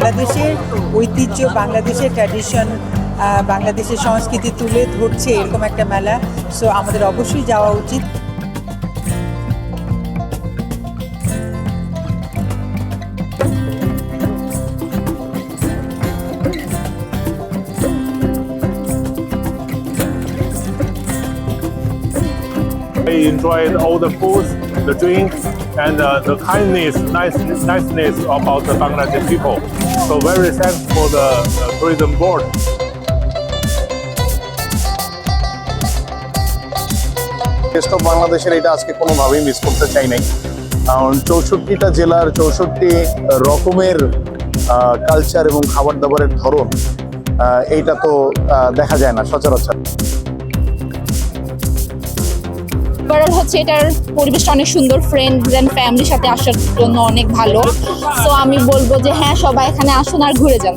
বাংলাদেশের ঐতিহ্য, বাংলাদেশের ট্র্যাডিশন, বাংলাদেশের সংস্কৃতি তুলে ধরছে এরকম একটা মেলা। সো আমাদের অবশ্যই যাওয়া উচিত। I enjoyed all the foods, the drinks, and the kindness, niceness about the Bangladesh people. So very thanks for the tourism board. Test of বাংলাদেশের এটা আজকে কোনোভাবেই মিস করতে চাই নাই, কারণ 64টা জেলার 64 রকমের কালচার এবং খাবার দাবারের ধরন, এইটা তো দেখা যায় না সচরাচর। ওভারঅল হচ্ছে এটার পরিবেশটা অনেক সুন্দর, ফ্রেন্ডস এন্ড ফ্যামিলির সাথে আসার জন্য অনেক ভালো। সো আমি বলবো যে হ্যাঁ, সবাই এখানে আসুন আর ঘুরে যান।